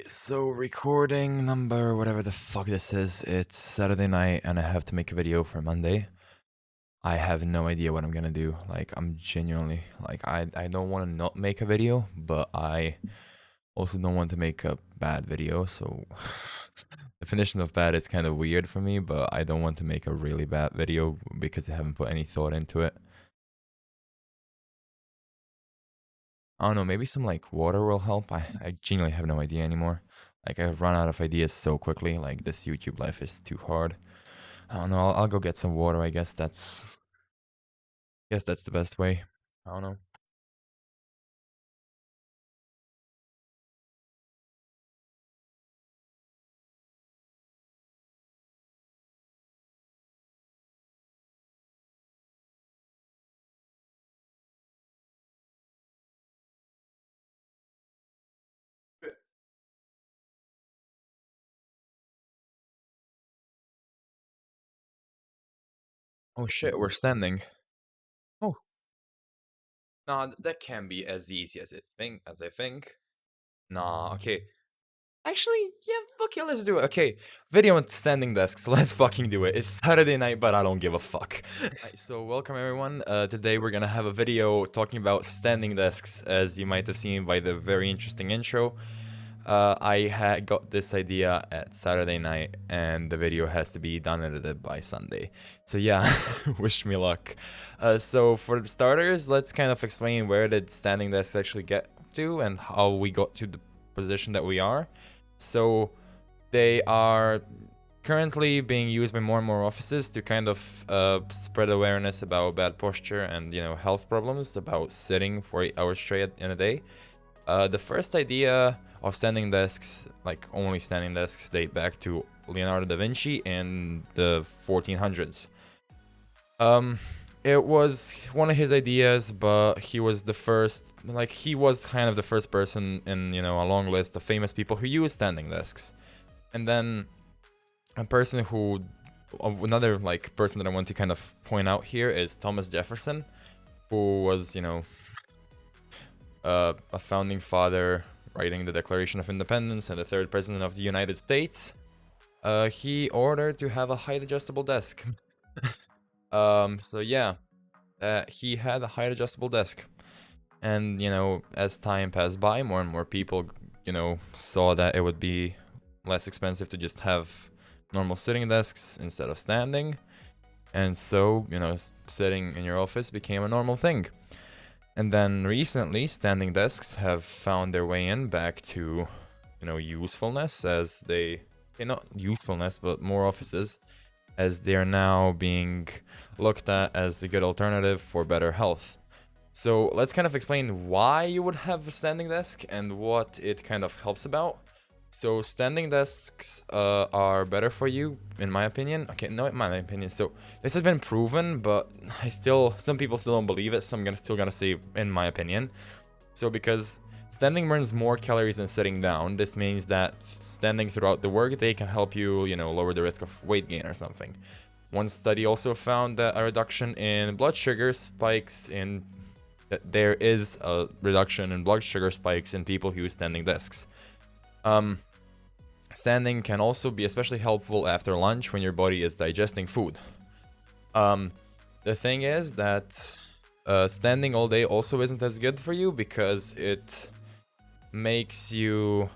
So recording number whatever the fuck this is, it's Saturday night and I have to make a video for Monday. I have no idea what I'm gonna do. Like I'm genuinely I don't want to not make a video, but I also don't want to make a bad video. So definition of bad is kind of weird for me, but I don't want to make a really bad video because I haven't put any thought into it. I don't know, maybe some like water will help. I genuinely have no idea anymore. Like I've run out of ideas so quickly. Like this YouTube life is too hard. I don't know. I'll go get some water. I guess that's the best way. I don't know. Oh shit, we're standing. Oh, nah, that can't be as easy as I think. Nah, okay. Actually, yeah, fuck yeah, let's do it. Okay, video on standing desks. Let's fucking do it. It's Saturday night, but I don't give a fuck. Alright, so welcome everyone. Today we're gonna have a video talking about standing desks, as you might have seen by the very interesting intro. I had got this idea at Saturday night, and the video has to be done and edited by Sunday. So yeah, wish me luck. So for the starters, let's kind of explain where did standing desks actually get to and how we got to the position that we are. So they are currently being used by more and more offices to kind of spread awareness about bad posture and health problems about sitting for 8 hours straight in a day. The first idea of standing desks, like only standing desks, date back to Leonardo da Vinci in the 1400s. It was one of his ideas, but he was the first, like he was kind of the first person in a long list of famous people who use standing desks. And then a person who, another like person that I want to kind of point out here is Thomas Jefferson, who was a founding father writing the Declaration of Independence and the third president of the United States. He ordered to have a height adjustable desk. So yeah, he had a height adjustable desk. And, as time passed by, more and more people, saw that it would be less expensive to just have normal sitting desks instead of standing. And so, sitting in your office became a normal thing. And then recently, standing desks have found their way in back to, usefulness as they, not usefulness, but more offices, as they are now being looked at as a good alternative for better health. So let's kind of explain why you would have a standing desk and what it kind of helps about. So standing desks are better for you, in my opinion. Okay, no, in my opinion. So this has been proven, but some people still don't believe it. So I'm still gonna say, in my opinion. So because standing burns more calories than sitting down, this means that standing throughout the workday can help you, lower the risk of weight gain or something. One study also found that a reduction in blood sugar spikes in that there is a reduction in blood sugar spikes in people who use standing desks. Standing can also be especially helpful after lunch when your body is digesting food. The thing is that standing all day also isn't as good for you because it makes you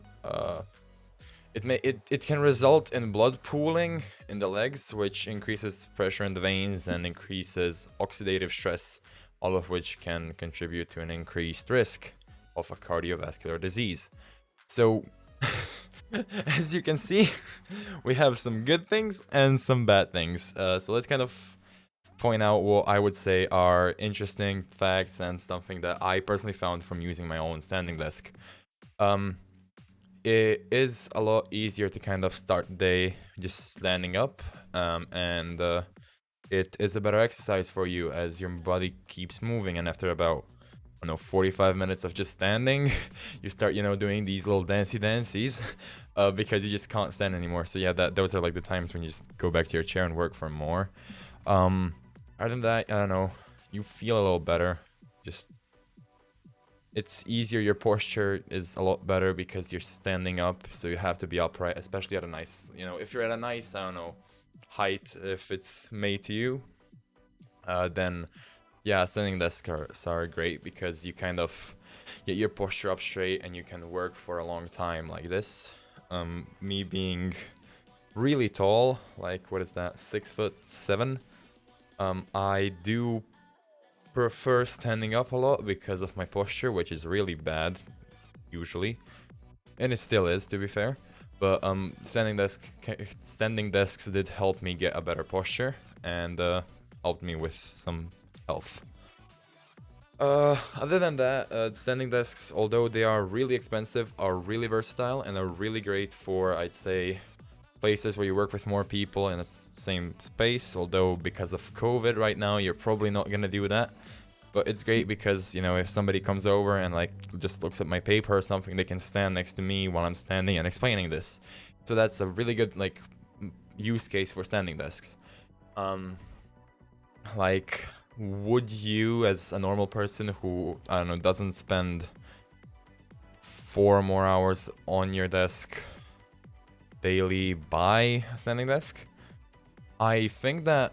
it can result in blood pooling in the legs, which increases pressure in the veins and increases oxidative stress, all of which can contribute to an increased risk of a cardiovascular disease. So, as you can see, we have some good things and some bad things. So let's kind of point out what I would say are interesting facts and something that I personally found from using my own standing desk. It is a lot easier to kind of start the day just standing up, and it is a better exercise for you as your body keeps moving. And after about 45 minutes of just standing, you start doing these little dancies because you just can't stand anymore. So yeah, those are like the times when you just go back to your chair and work for more. Other than that, I don't know, you feel a little better. Just it's easier. Your posture is a lot better because you're standing up, so you have to be upright, especially at a nice, if you're at a nice, I don't know, height, if it's made to you, then yeah, standing desks are great because you kind of get your posture up straight and you can work for a long time like this. Me being really tall, like what is that, 6'7", I do prefer standing up a lot because of my posture, which is really bad usually, and it still is, to be fair. But standing desks did help me get a better posture and helped me with some health. Other than that, standing desks, although they are really expensive, are really versatile and are really great for, I'd say, places where you work with more people in the same space. Although because of COVID right now, you're probably not gonna do that. But it's great because, if somebody comes over and like just looks at my paper or something, they can stand next to me while I'm standing and explaining this. So that's a really good use case for standing desks. Like, would you, as a normal person who, I don't know, doesn't spend 4 more hours on your desk daily, buy a standing desk? I think that.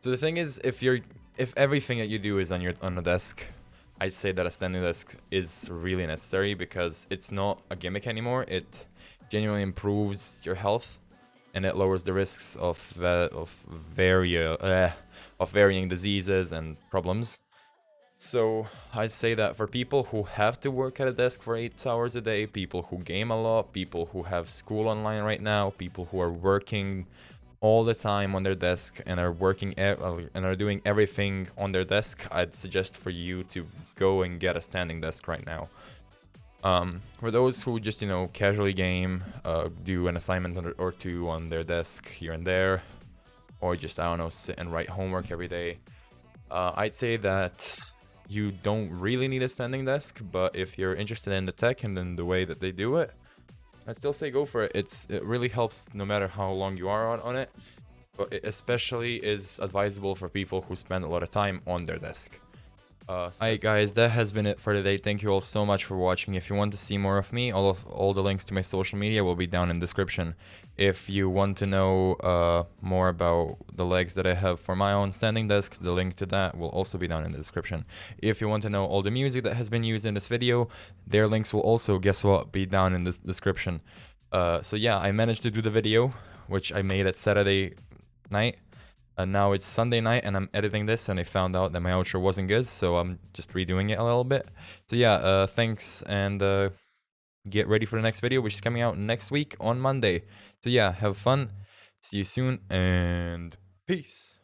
So the thing is, if everything that you do is on a desk, I'd say that a standing desk is really necessary because it's not a gimmick anymore. It genuinely improves your health, and it lowers the risks of varying diseases and problems. So I'd say that for people who have to work at a desk for 8 hours a day, people who game a lot, people who have school online right now, people who are working all the time on their desk and are and are doing everything on their desk, I'd suggest for you to go and get a standing desk right now. For those who just casually game, do an assignment or two on their desk here and there, or just, I don't know, sit and write homework every day, I'd say that you don't really need a standing desk. But if you're interested in the tech and in the way that they do it, I'd still say go for it. It really helps no matter how long you are on it, but it especially is advisable for people who spend a lot of time on their desk. Alright guys, that has been it for today. Thank you all so much for watching. If you want to see more of me, all the links to my social media will be down in the description. If you want to know more about the legs that I have for my own standing desk, the link to that will also be down in the description. If you want to know all the music that has been used in this video, their links will also, guess what, be down in this description. So yeah, I managed to do the video, which I made at Saturday night. And now it's Sunday night and I'm editing this and I found out that my outro wasn't good, so I'm just redoing it a little bit. So yeah, thanks, and get ready for the next video, which is coming out next week on Monday. So yeah, have fun, see you soon, and peace.